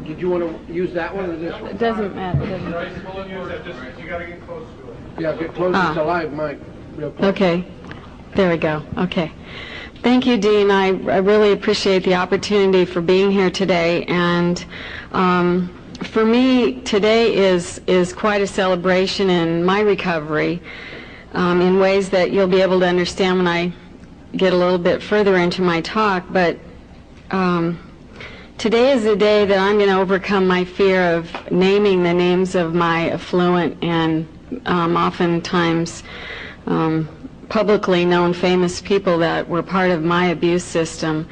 Did you want to use that one or this one? It doesn't matter. It doesn't. No, you can use that. Just you got to get close to it. Yeah, get close to the live mic. Real close. Okay. There we go. Okay. Thank you, Dean. I really appreciate the opportunity for being here today. And for me, today is quite a celebration in my recovery in ways that you'll be able to understand when I get a little bit further into my talk. But today is the day that I'm going to overcome my fear of naming the names of my affluent and oftentimes publicly known famous people that were part of my abuse system.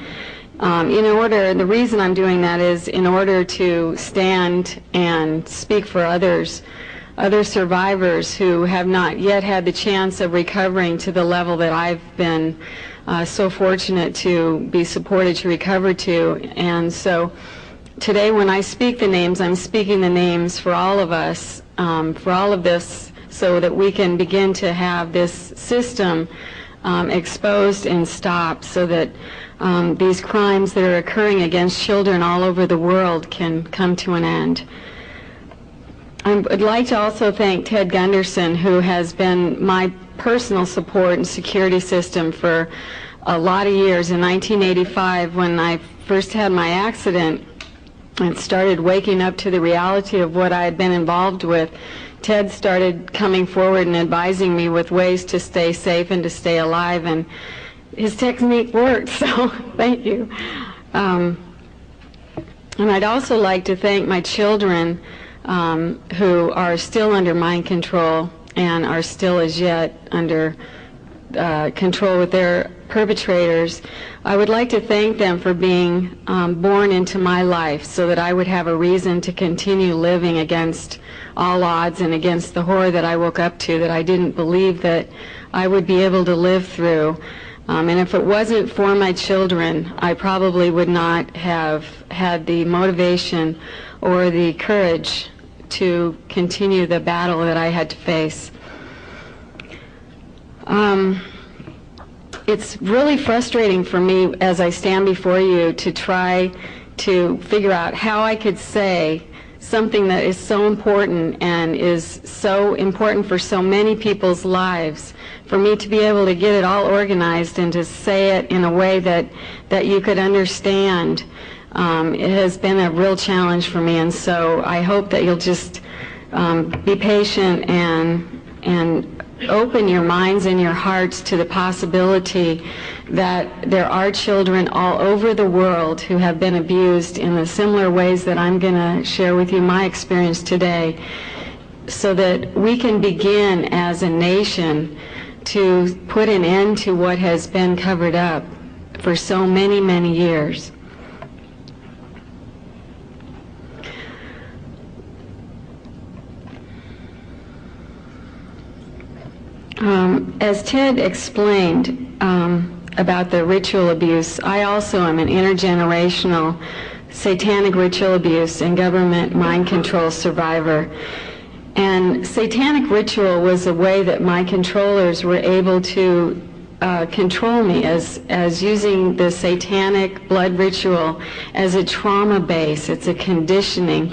The reason I'm doing that is in order to stand and speak for other survivors who have not yet had the chance of recovering to the level that I've been so fortunate to be supported to recover to. And so today when I speak the names, I'm speaking the names for all of us, for all of this, so that we can begin to have this system exposed and stopped, so that these crimes that are occurring against children all over the world can come to an end. I would like to also thank Ted Gunderson, who has been my personal support and security system for a lot of years. In 1985, when I first had my accident and started waking up to the reality of what I had been involved with, Ted started coming forward and advising me with ways to stay safe and to stay alive, and his technique worked, so thank you. And I'd also like to thank my children who are still under mind control and are still as yet under control with their perpetrators. I would like to thank them for being born into my life so that I would have a reason to continue living against all odds and against the horror that I woke up to, that I didn't believe that I would be able to live through. And if it wasn't for my children, I probably would not have had the motivation or the courage to continue the battle that I had to face. It's really frustrating for me as I stand before you to try to figure out how I could say something that is so important and is so important for so many people's lives, for me to be able to get it all organized and to say it in a way that you could understand. It has been a real challenge for me, and so I hope that you'll just be patient and open your minds and your hearts to the possibility that there are children all over the world who have been abused in the similar ways that I'm going to share with you my experience today, so that we can begin as a nation to put an end to what has been covered up for so many, many years. As Ted explained about the ritual abuse, I also am an intergenerational satanic ritual abuse and government mind control survivor. And satanic ritual was a way that my controllers were able to control me, as using the satanic blood ritual as a trauma base. It's a conditioning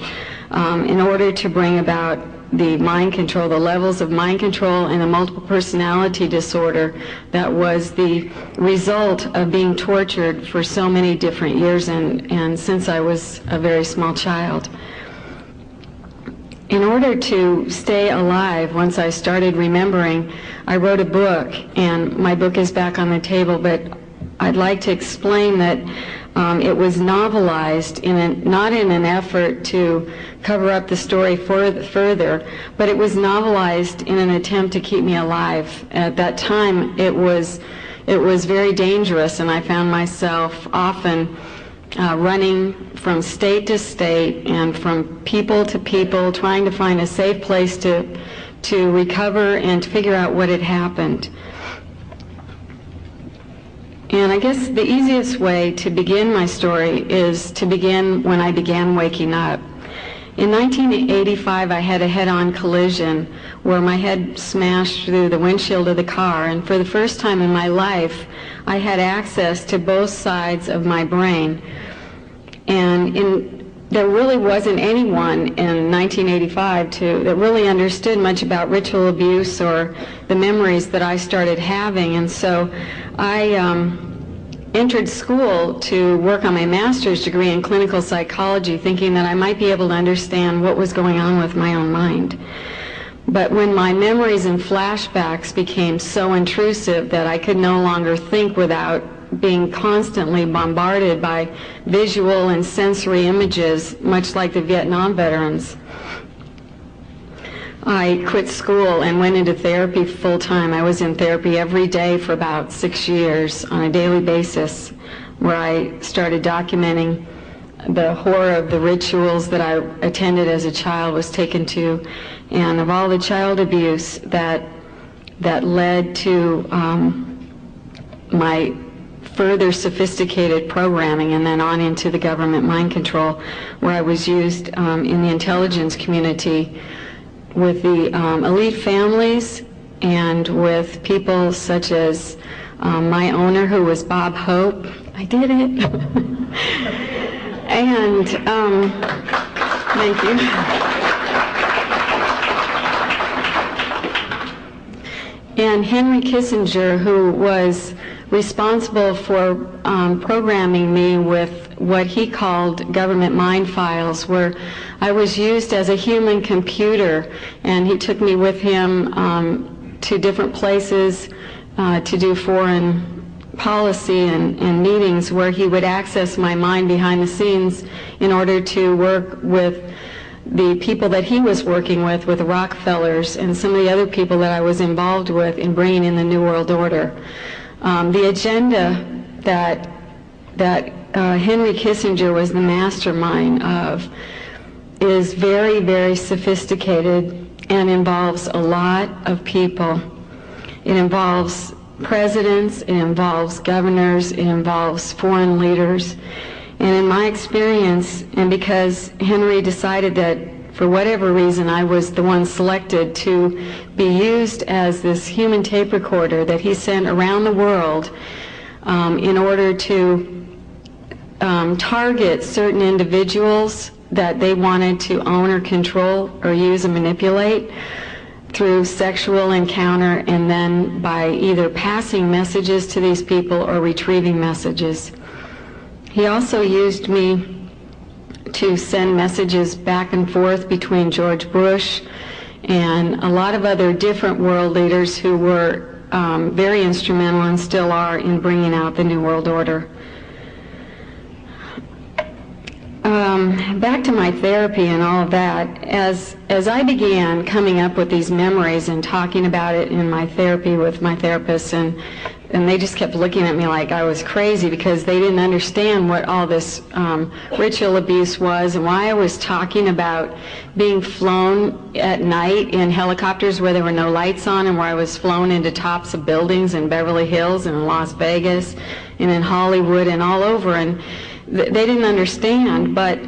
in order to bring about the mind control, the levels of mind control and the multiple personality disorder that was the result of being tortured for so many different years and since I was a very small child. In order to stay alive, once I started remembering, I wrote a book, and my book is back on the table, but I'd like to explain that it was novelized not in an effort to cover up the story further, but it was novelized in an attempt to keep me alive. At that time, it was very dangerous, and I found myself often running from state to state and from people to people, trying to find a safe place to recover and to figure out what had happened. And I guess the easiest way to begin my story is to begin when I began waking up. In 1985, I had a head-on collision where my head smashed through the windshield of the car, and for the first time in my life, I had access to both sides of my brain. And there really wasn't anyone in 1985 that really understood much about ritual abuse or the memories that I started having, and so I entered school to work on my master's degree in clinical psychology, thinking that I might be able to understand what was going on with my own mind. But when my memories and flashbacks became so intrusive that I could no longer think without being constantly bombarded by visual and sensory images, much like the Vietnam veterans, I quit school and went into therapy full-time. I was in therapy every day for about 6 years on a daily basis, where I started documenting the horror of the rituals that I attended as a child, was taken to, and of all the child abuse that led to my further sophisticated programming, and then on into the government mind control, where I was used in the intelligence community with the elite families and with people such as my owner, who was Bob Hope. I did it. And thank you. And Henry Kissinger, who was responsible for programming me with what he called government mind files, where I was used as a human computer, and he took me with him to different places to do foreign policy and meetings, where he would access my mind behind the scenes in order to work with the people that he was working with the Rockefellers and some of the other people that I was involved with in bringing in the New World Order. The agenda that Henry Kissinger was the mastermind of is very, very sophisticated and involves a lot of people. It involves presidents, it involves governors, it involves foreign leaders. And in my experience, and because Henry decided that for whatever reason I was the one selected to be used as this human tape recorder that he sent around the world in order to target certain individuals that they wanted to own or control or use and manipulate through sexual encounter, and then by either passing messages to these people or retrieving messages. He also used me to send messages back and forth between George Bush and a lot of other different world leaders who were very instrumental and still are in bringing out the New World Order. Back to my therapy and all of that, as I began coming up with these memories and talking about it in my therapy with my therapist, and they just kept looking at me like I was crazy because they didn't understand what all this ritual abuse was and why I was talking about being flown at night in helicopters where there were no lights on, and where I was flown into tops of buildings in Beverly Hills and in Las Vegas and in Hollywood and all over, and they didn't understand. But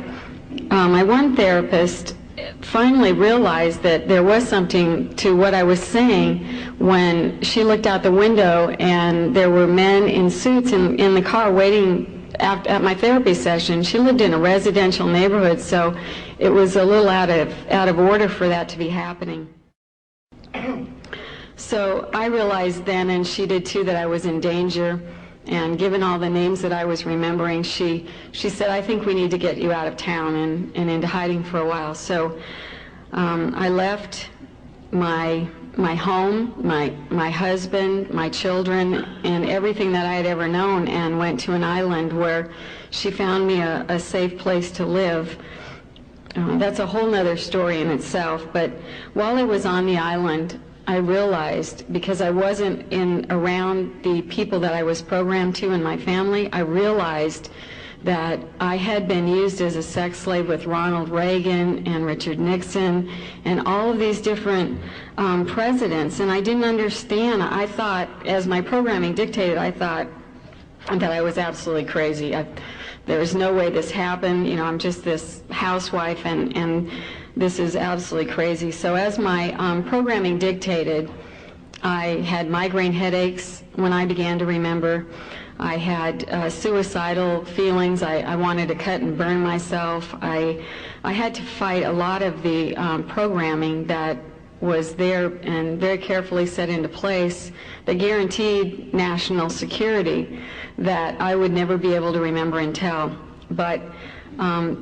my one therapist finally realized that there was something to what I was saying when she looked out the window and there were men in suits in the car waiting at my therapy session. She lived in a residential neighborhood, so it was a little out of order for that to be happening. So I realized then, and she did too, that I was in danger. And given all the names that I was remembering, she said, I think we need to get you out of town and into hiding for a while. So I left my home, my husband, my children, and everything that I had ever known, and went to an island where she found me a safe place to live. That's a whole nother story in itself. But while I was on the island, I realized, because I wasn't around the people that I was programmed to in my family, I realized that I had been used as a sex slave with Ronald Reagan and Richard Nixon and all of these different presidents, and I didn't understand. I thought, as my programming dictated, I thought that I was absolutely crazy. there is no way this happened. You know, I'm just this housewife, and this is absolutely crazy. So as my programming dictated, I had migraine headaches when I began to remember. I had suicidal feelings. I wanted to cut and burn myself. I had to fight a lot of the programming that was there and very carefully set into place that guaranteed national security that I would never be able to remember and tell. But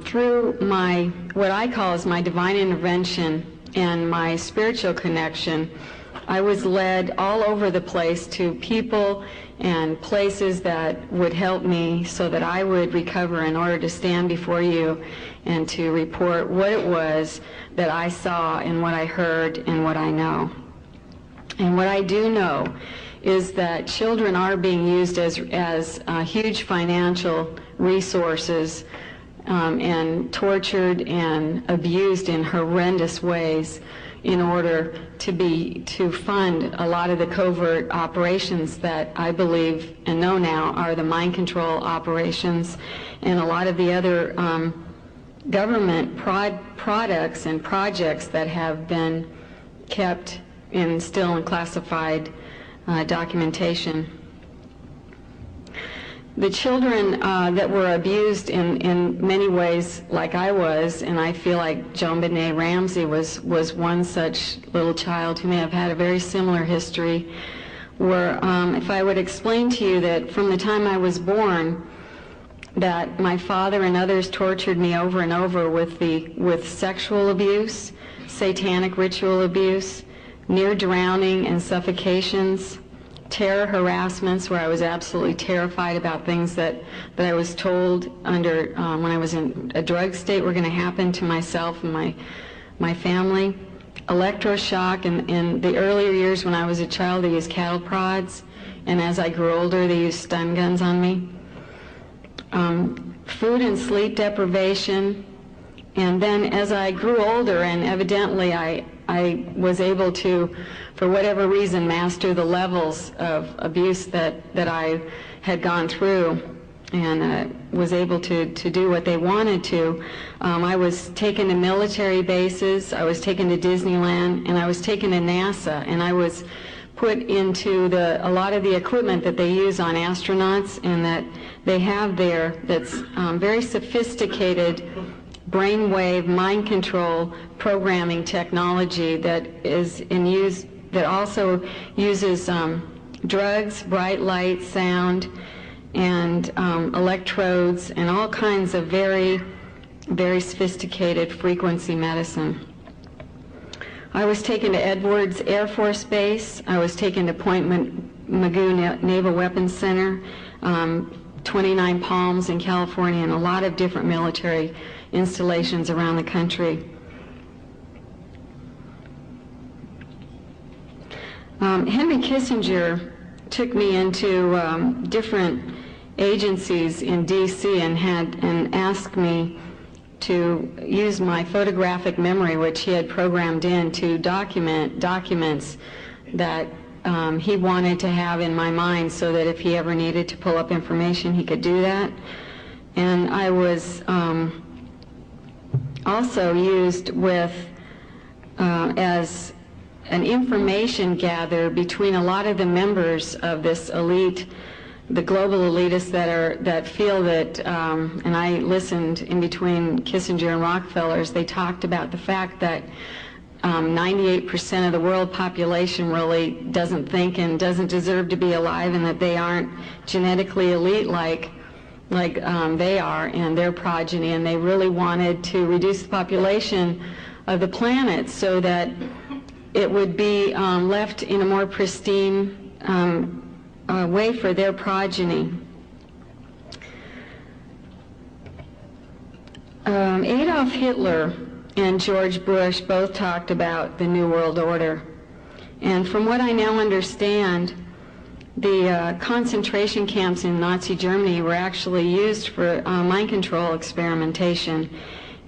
through my, what I call is my divine intervention and my spiritual connection, I was led all over the place to people and places that would help me so that I would recover in order to stand before you and to report what it was that I saw and what I heard and what I know. And what I do know is that children are being used as huge financial resources and tortured and abused in horrendous ways in order to fund a lot of the covert operations that I believe and know now are the mind control operations and a lot of the other government products and projects that have been kept still in classified documentation. The children that were abused in many ways, like I was, and I feel like Joan Benet Ramsey was one such little child who may have had a very similar history, were, if I would explain to you that from the time I was born, that my father and others tortured me over and over with sexual abuse, satanic ritual abuse, near drowning and suffocations, terror harassments where I was absolutely terrified about things that I was told under when I was in a drug state were going to happen to myself and my family. Electroshock in the earlier years when I was a child, they used cattle prods, and as I grew older, they used stun guns on me. Food and sleep deprivation, and then as I grew older, and evidently I was able to, for whatever reason, master the levels of abuse that I had gone through, and was able to do what they wanted to. I was taken to military bases, I was taken to Disneyland, and I was taken to NASA, and I was put into a lot of the equipment that they use on astronauts and that they have there that's very sophisticated brainwave mind control programming technology that is in use, that also uses drugs, bright light, sound, and electrodes, and all kinds of very, very sophisticated frequency medicine. I was taken to Edwards Air Force Base. I was taken to Point Mugu Naval Weapons Center, 29 Palms in California, and a lot of different military installations around the country. Henry Kissinger took me into different agencies in D.C. and asked me to use my photographic memory, which he had programmed in, to document documents that he wanted to have in my mind so that if he ever needed to pull up information, he could do that. And I was also used with as an information gather between a lot of the members of this elite, the global elitists that feel that, and I listened in between Kissinger and Rockefeller as they talked about the fact that 98% of the world population really doesn't think and doesn't deserve to be alive, and that they aren't genetically elite like they are and their progeny, and they really wanted to reduce the population of the planet so that it would be left in a more pristine way for their progeny. Adolf Hitler and George Bush both talked about the New World Order. And from what I now understand, the concentration camps in Nazi Germany were actually used for mind control experimentation.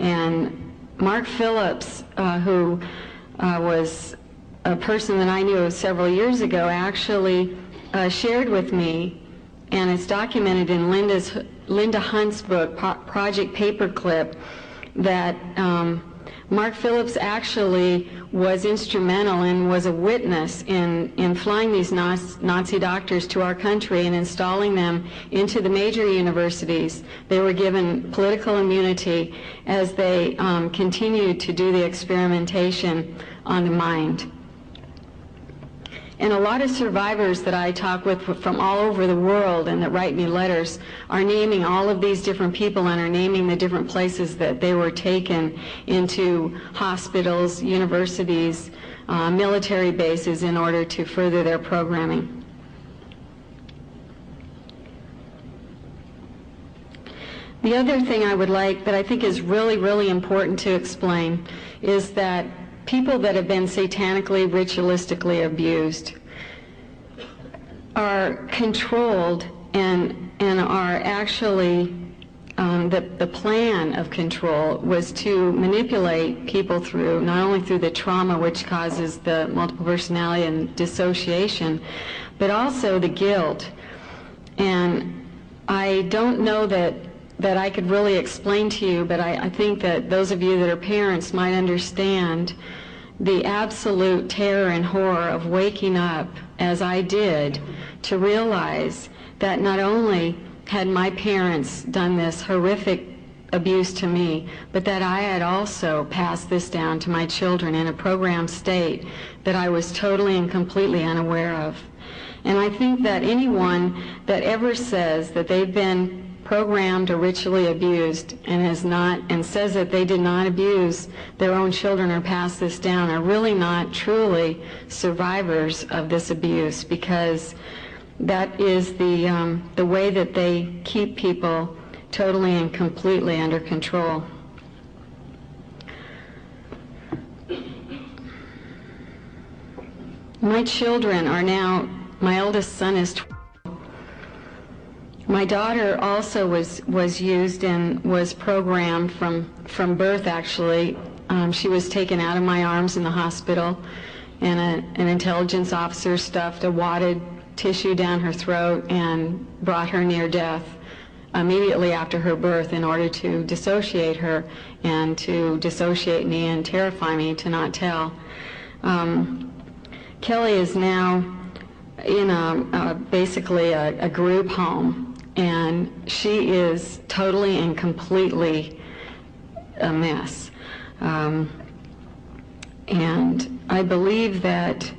And Mark Phillips, who was a person that I knew several years ago, actually shared with me and it's documented in Linda Hunt's book, Project Paperclip, that Mark Phillips actually was instrumental and was a witness in flying these Nazi doctors to our country and installing them into the major universities. They were given political immunity as they continued to do the experimentation on the mind. And a lot of survivors that I talk with from all over the world and that write me letters are naming all of these different people and are naming the different places that they were taken into hospitals, universities, military bases in order to further their programming. The other thing I would like that I think is really, really important to explain is that people that have been satanically, ritualistically abused are controlled and are actually, the plan of control was to manipulate people through, not only through the trauma which causes the multiple personality and dissociation, but also the guilt. And I don't know that I could really explain to you, but I think that those of you that are parents might understand the absolute terror and horror of waking up, as I did, to realize that not only had my parents done this horrific abuse to me, but that I had also passed this down to my children in a programmed state that I was totally and completely unaware of. And I think that anyone that ever says that they've been programmed or ritually abused and says that they did not abuse their own children or pass this down are really not truly survivors of this abuse, because that is the way that they keep people totally and completely under control. My children are now, my oldest son is 12. My daughter also was used and was programmed from birth, actually. She was taken out of my arms in the hospital, and an intelligence officer stuffed a wadded tissue down her throat and brought her near death immediately after her birth in order to dissociate her and to dissociate me and terrify me to not tell. Kelly is now in basically a group home. And she is totally and completely a mess. And I believe that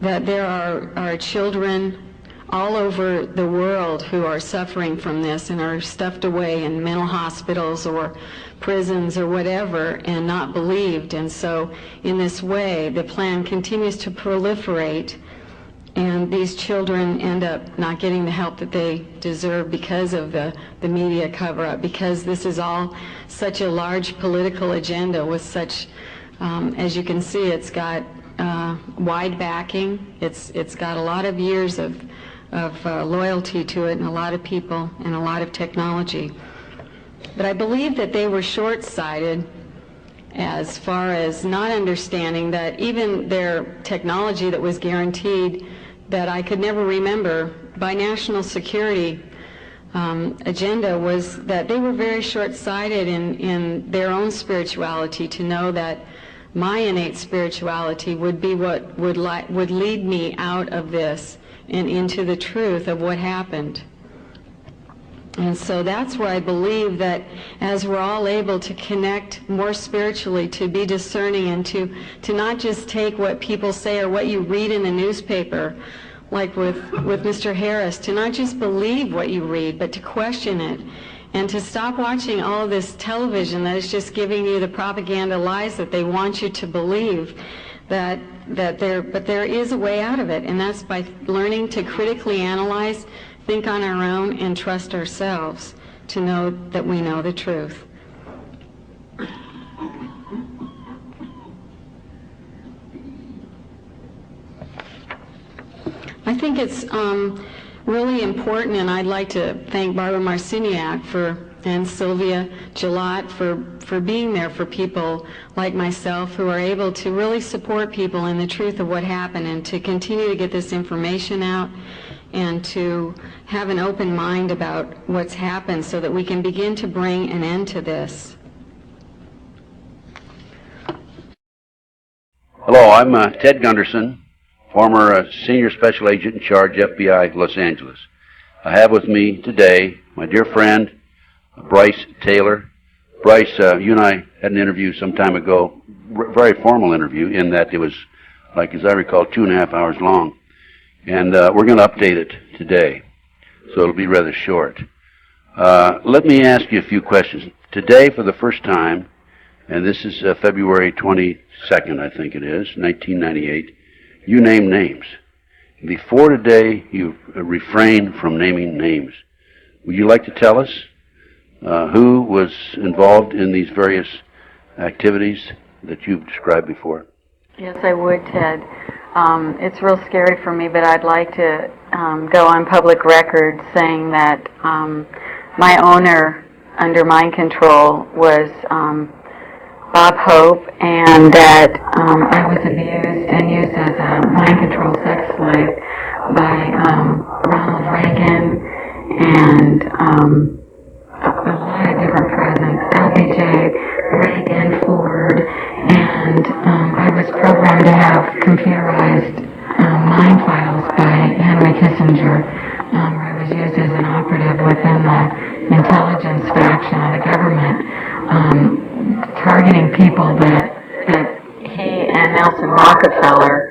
there are children all over the world who are suffering from this and are stuffed away in mental hospitals or prisons or whatever and not believed. And so in this way, the plan continues to proliferate, and these children end up not getting the help that they deserve because of the media cover-up, because this is all such a large political agenda with such, as you can see, it's got wide backing. It's got a lot of years of loyalty to it, and a lot of people and a lot of technology. But I believe that they were short-sighted as far as not understanding that even their technology that was guaranteed that I could never remember by national security agenda was that they were very short-sighted in their own spirituality, to know that my innate spirituality would be what would lead me out of this and into the truth of what happened. And so that's where I believe that as we're all able to connect more spiritually, to be discerning, and to not just take what people say or what you read in the newspaper, like with Mr. Harris, to not just believe what you read, but to question it, and to stop watching all of this television that is just giving you the propaganda lies that they want you to believe, but there is a way out of it, and that's by learning to critically analyze, think on our own, and trust ourselves to know that we know the truth. I think it's really important, and I'd like to thank Barbara Marciniak and Sylvia Gillot for being there for people like myself who are able to really support people in the truth of what happened and to continue to get this information out and to have an open mind about what's happened so that we can begin to bring an end to this. Hello, I'm Ted Gunderson, former senior special agent in charge, FBI, Los Angeles. I have with me today my dear friend, Brice Taylor. Brice, you and I had an interview some time ago, very formal interview, in that it was, like as I recall, 2.5 hours long. And we're going to update it today, so it'll be rather short. Let me ask you a few questions. Today, for the first time, and this is February 22nd, I think it is, 1998, you name names. Before today, you refrained from naming names. Would you like to tell us who was involved in these various activities that you've described before? Yes, I would, Ted. It's real scary for me, but I'd like to go on public record saying that my owner under mind control was Bob Hope, and that I was abused and used as a mind control sex slave by Ronald Reagan and a lot of different presidents, LBJ, Reagan, Ford, and I was programmed to have computerized mind files by Henry Kissinger, where I was used as an operative within the intelligence faction of the government, targeting people that he and Nelson Rockefeller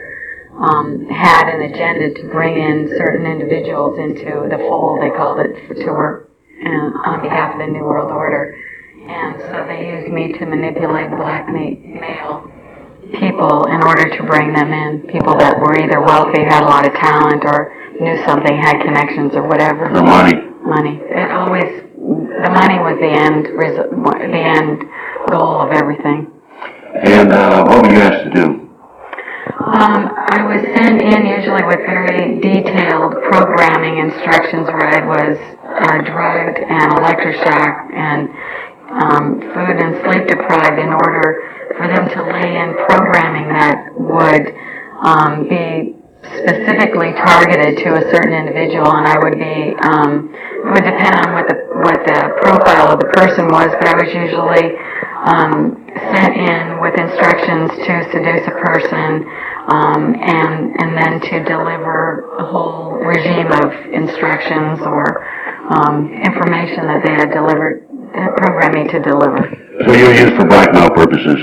had an agenda to bring in certain individuals into the fold, they called it, to work on behalf of the New World Order. And so they used me to manipulate blackmail people in order to bring them in, people that were either wealthy, had a lot of talent, or knew something, had connections, or whatever. Or money. Money. The money was the end goal of everything. And what were you asked to do? I was sent in usually with very detailed programming instructions where I was drugged and electroshocked and food and sleep deprived in order for them to lay in programming that would be specifically targeted to a certain individual, and I would be, it would depend on what the profile of the person was, but I was usually sent in with instructions to seduce a person, and then to deliver a whole regime of instructions or information that they had programmed me to deliver. So you were used for blackmail purposes?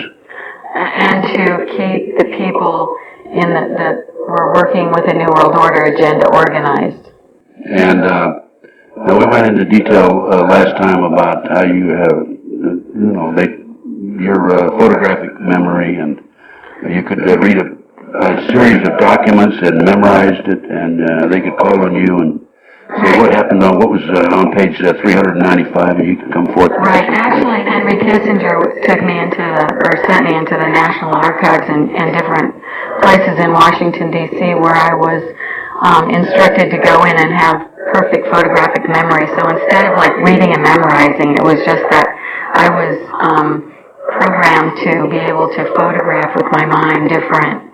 And to keep the people that were working with the New World Order agenda organized. And now we went into detail last time about how you have, your photographic memory, and you could read a series of documents and memorized it, and they could call on you and say what happened on what was on page 395, and you could come forth. Right. Actually, Henry Kissinger sent me into the National Archives and different places in Washington, D.C., where I was instructed to go in and have perfect photographic memory. So instead of like reading and memorizing, it was just that I was programmed to be able to photograph with my mind different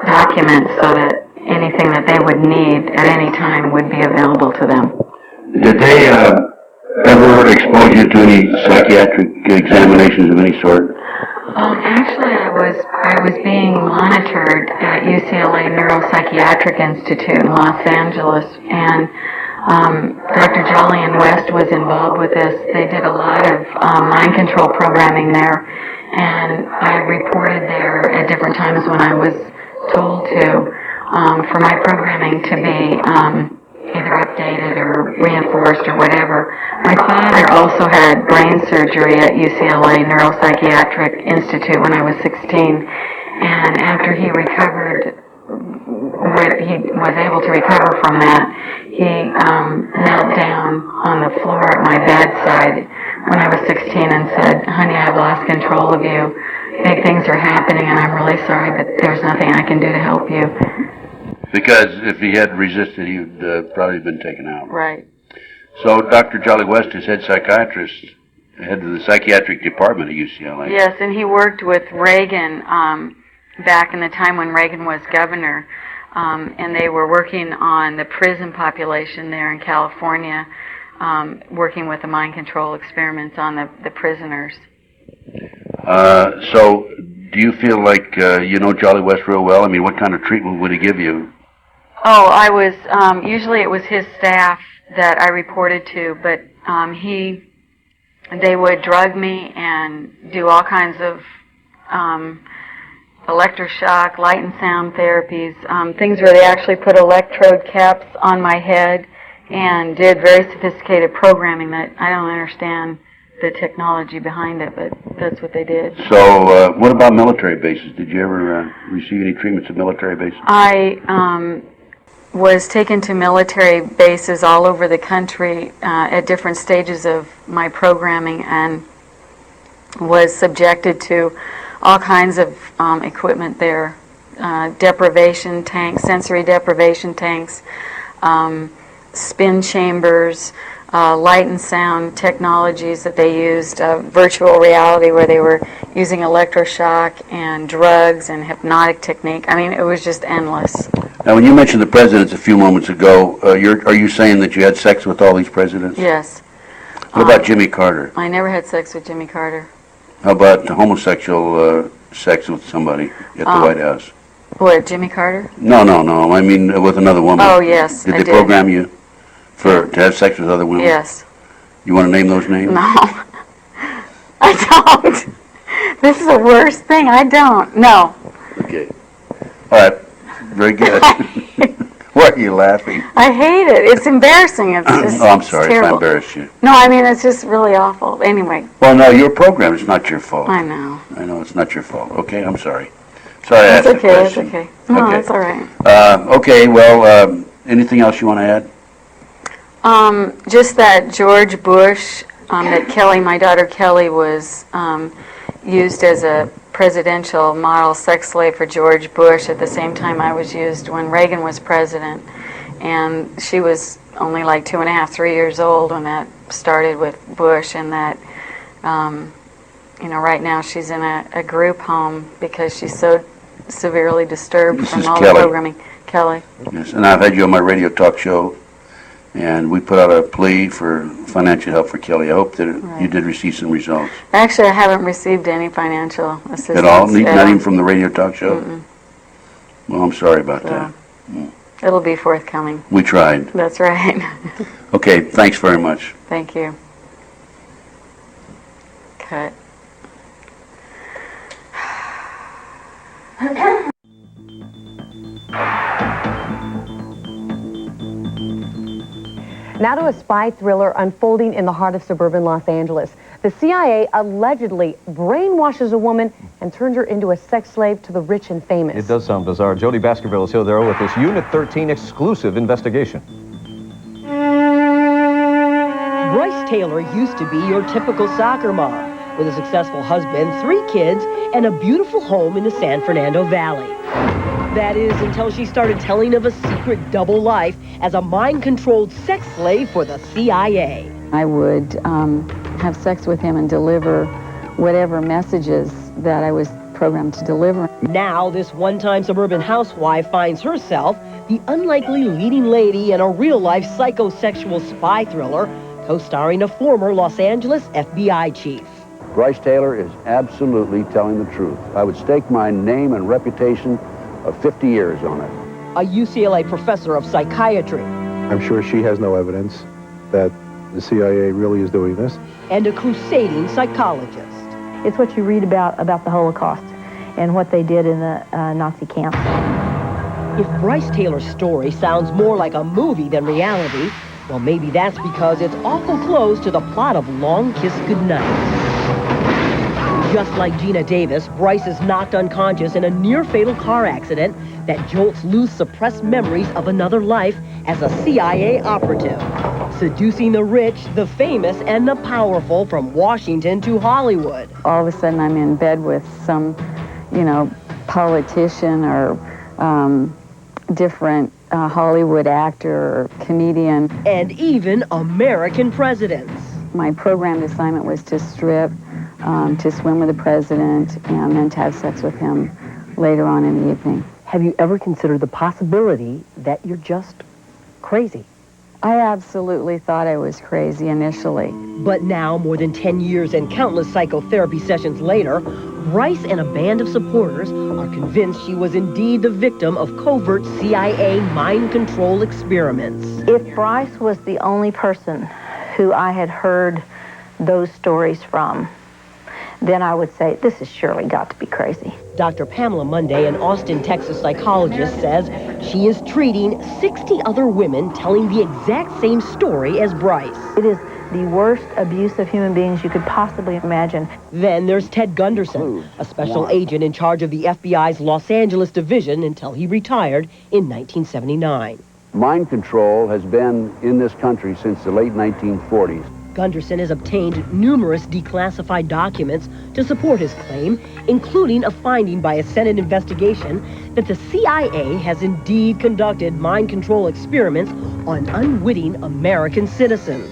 documents so that anything that they would need at any time would be available to them. Did they ever expose you to any psychiatric examinations of any sort? Actually, I was being monitored at UCLA Neuropsychiatric Institute in Los Angeles, and Dr. Jolyon West was involved with this. They did a lot of mind control programming there, and I reported there at different times when I was told to, for my programming to be either updated or reinforced or whatever. My father also had brain surgery at UCLA Neuropsychiatric Institute when I was 16, and after he recovered, he was able to recover from that, he knelt down on the floor at my bedside when I was 16 and said, "Honey, I've lost control of you. Big things are happening, and I'm really sorry, but there's nothing I can do to help you." Because if he had resisted, he would probably been taken out. Right. So Dr. Jolly West is head psychiatrist, head of the psychiatric department at UCLA. Yes, and he worked with Reagan back in the time when Reagan was governor. and they were working on the prison population there in California, working with the mind control experiments on the prisoners. So, do you feel like you know Jolly West real well? I mean, what kind of treatment would he give you? Oh, I was, usually it was his staff that I reported to, but they would drug me and do all kinds of electroshock, light and sound therapies, things where they actually put electrode caps on my head and did very sophisticated programming that I don't understand the technology behind it, but that's what they did. So, what about military bases? Did you ever receive any treatments at military bases? I was taken to military bases all over the country at different stages of my programming and was subjected to all kinds of equipment there, deprivation tanks, sensory deprivation tanks, spin chambers, light and sound technologies that they used, virtual reality where they were using electroshock and drugs and hypnotic technique. I mean, it was just endless. Now, when you mentioned the presidents a few moments ago, are you saying that you had sex with all these presidents? Yes. What about Jimmy Carter? I never had sex with Jimmy Carter. How about homosexual sex with somebody at the White House? What, Jimmy Carter? No. I mean, with another woman. Oh, yes, Did I they did. program you to have sex with other women? Yes. You want to name those names? No. I don't. This is the worst thing. I don't. No. Okay. All right. Very good. Why are you laughing? I hate it. It's embarrassing. It's just, Oh, I'm sorry if I terrible. embarrassed you. No, I mean, it's just really awful. Anyway, Well, no, you're programmed. It's not your fault. I know. I know it's not your fault. Okay, I'm sorry. Sorry I asked That's the okay. That's question. okay. No, Okay. that's all right. Okay, well, anything else you want to add? Just that George Bush, that Kelly, my daughter Kelly, was used as a presidential model sex slave for George Bush at the same time I was used when Reagan was president. And she was only like 2.5, 3 years old when that started with Bush, and that, right now she's in a group home because she's so severely disturbed This from is all Kelly. the programming. Kelly. Yes, and I've had you on my radio talk show, and we put out a plea for financial help for Kelly. I hope that you did receive some results. Actually, I haven't received any financial assistance. At all? Not even from the radio talk show? Mm-mm. Well, I'm sorry about So, that. It'll be forthcoming. We tried. That's right. Okay, thanks very much. Thank you. Cut. Now to a spy thriller unfolding in the heart of suburban Los Angeles. The CIA allegedly brainwashes a woman and turns her into a sex slave to the rich and famous. It does sound bizarre. Jody Baskerville is here there with this Unit 13 exclusive investigation. Brice Taylor used to be your typical soccer mom, with a successful husband, 3 kids, and a beautiful home in the San Fernando Valley. That is, until she started telling of a secret double life as a mind-controlled sex slave for the CIA. I would have sex with him and deliver whatever messages that I was programmed to deliver. Now, this one-time suburban housewife finds herself the unlikely leading lady in a real-life psychosexual spy thriller, co-starring a former Los Angeles FBI chief. Brice Taylor is absolutely telling the truth. I would stake my name and reputation of 50 years on it. A UCLA professor of psychiatry. I'm sure she has no evidence that the CIA really is doing this. And a crusading psychologist. It's what you read about the Holocaust and what they did in the Nazi camps. If Brice Taylor's story sounds more like a movie than reality, well, maybe that's because it's awful close to the plot of Long Kiss Goodnight. Just like Gina Davis, Brice is knocked unconscious in a near-fatal car accident that jolts loose suppressed memories of another life as a CIA operative, seducing the rich, the famous, and the powerful from Washington to Hollywood. All of a sudden I'm in bed with some, politician or different Hollywood actor or comedian. And even American presidents. My programmed assignment was to strip, to swim with the president, and then to have sex with him later on in the evening. Have you ever considered the possibility that you're just crazy? I absolutely thought I was crazy initially. But now, more than 10 years and countless psychotherapy sessions later, Brice and a band of supporters are convinced she was indeed the victim of covert CIA mind control experiments. If Brice was the only person who I had heard those stories from, then I would say, this has surely got to be crazy. Dr. Pamela Monday, an Austin, Texas psychologist, says she is treating 60 other women telling the exact same story as Brice. It is the worst abuse of human beings you could possibly imagine. Then there's Ted Gunderson, a special agent in charge of the FBI's Los Angeles division until he retired in 1979. Mind control has been in this country since the late 1940s. Gunderson has obtained numerous declassified documents to support his claim, including a finding by a Senate investigation that the CIA has indeed conducted mind control experiments on unwitting American citizens.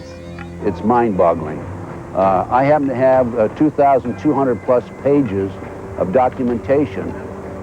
It's mind-boggling. I happen to have 2,200 plus pages of documentation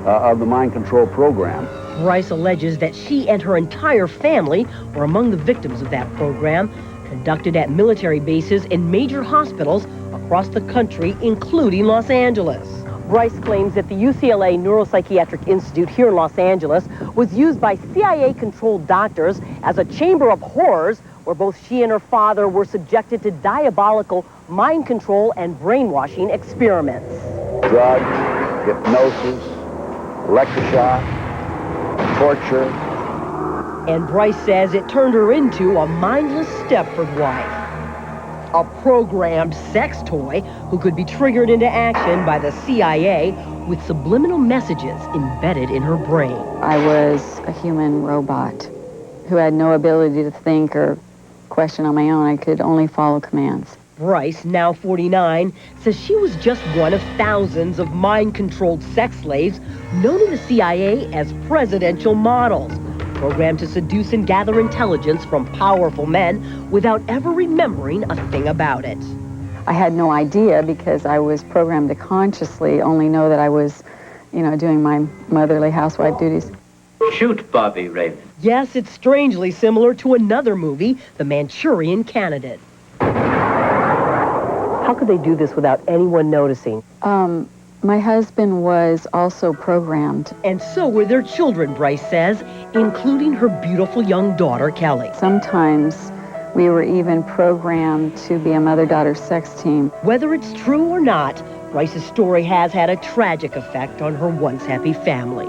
of the mind control program. Brice alleges that she and her entire family were among the victims of that program, conducted at military bases and major hospitals across the country, including Los Angeles. Brice claims that the UCLA Neuropsychiatric Institute here in Los Angeles was used by CIA-controlled doctors as a chamber of horrors where both she and her father were subjected to diabolical mind control and brainwashing experiments. Drugs, hypnosis, electroshock, torture. And Brice says it turned her into a mindless Stepford wife. A programmed sex toy who could be triggered into action by the CIA with subliminal messages embedded in her brain. I was a human robot who had no ability to think or question on my own. I could only follow commands. Brice, now 49, says she was just one of thousands of mind-controlled sex slaves known in the CIA as presidential models, programmed to seduce and gather intelligence from powerful men without ever remembering a thing about it. I had no idea because I was programmed to consciously only know that I was, doing my motherly housewife duties. Shoot, Bobby Raven. Yes, it's strangely similar to another movie, The Manchurian Candidate. How could they do this without anyone noticing? My husband was also programmed. And so were their children, Brice says, including her beautiful young daughter, Kelly. Sometimes we were even programmed to be a mother-daughter sex team. Whether it's true or not, Brice's story has had a tragic effect on her once happy family.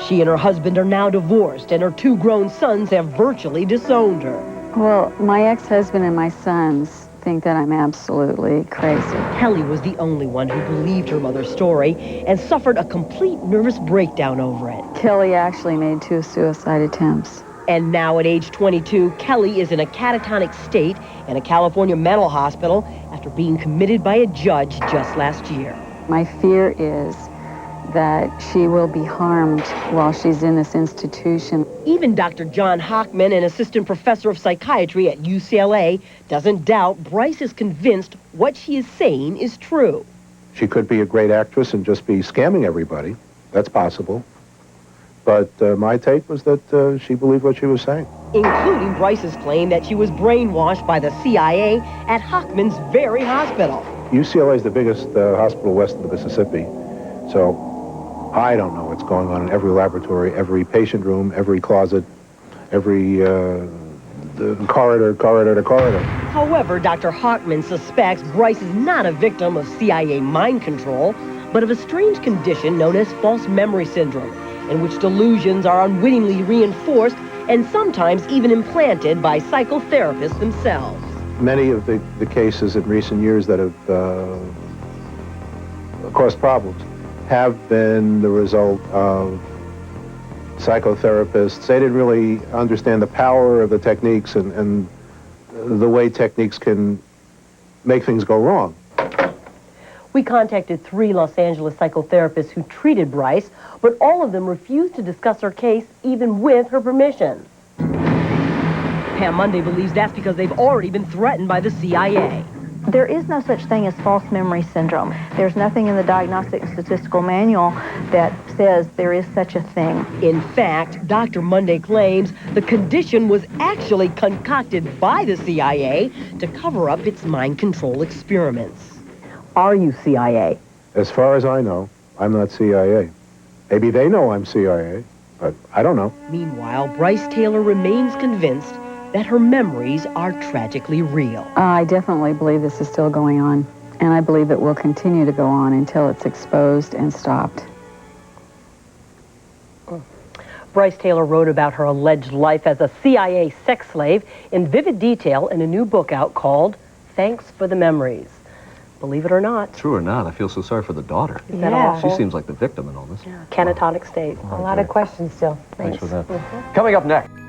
She and her husband are now divorced, and her two grown sons have virtually disowned her. Well, my ex-husband and my sons think that I'm absolutely crazy. Kelly was the only one who believed her mother's story and suffered a complete nervous breakdown over it. Kelly actually made 2 suicide attempts. And now at age 22, Kelly is in a catatonic state in a California mental hospital after being committed by a judge just last year. My fear is that she will be harmed while she's in this institution. Even Dr. John Hockman, an assistant professor of psychiatry at UCLA, doesn't doubt Brice is convinced what she is saying is true. She could be a great actress and just be scamming everybody. That's possible. But my take was that she believed what she was saying. Including Brice's claim that she was brainwashed by the CIA at Hockman's very hospital. UCLA is the biggest hospital west of the Mississippi. So I don't know what's going on in every laboratory, every patient room, every closet, every corridor to corridor. However, Dr. Hockman suspects Brice is not a victim of CIA mind control, but of a strange condition known as false memory syndrome, in which delusions are unwittingly reinforced and sometimes even implanted by psychotherapists themselves. Many of the cases in recent years that have caused problems have been the result of psychotherapists. They didn't really understand the power of the techniques and the way techniques can make things go wrong. We contacted 3 Los Angeles psychotherapists who treated Brice, but all of them refused to discuss her case even with her permission. Pam Monday believes that's because they've already been threatened by the CIA. There is no such thing as false memory syndrome. There's nothing in the Diagnostic and Statistical Manual that says there is such a thing. In fact, Dr. Monday claims the condition was actually concocted by the CIA to cover up its mind control experiments. Are you CIA? As far as I know, I'm not CIA. Maybe they know I'm CIA, but I don't know. Meanwhile, Brice Taylor remains convinced that her memories are tragically real. I definitely believe this is still going on, and I believe it will continue to go on until it's exposed and stopped. Brice Taylor wrote about her alleged life as a CIA sex slave in vivid detail in a new book out called Thanks for the Memories. Believe it or not. True or not, I feel so sorry for the daughter. Isn't that awful? She seems like the victim in all this. Catatonic state. A lot of questions still. Thanks for that. Coming up next.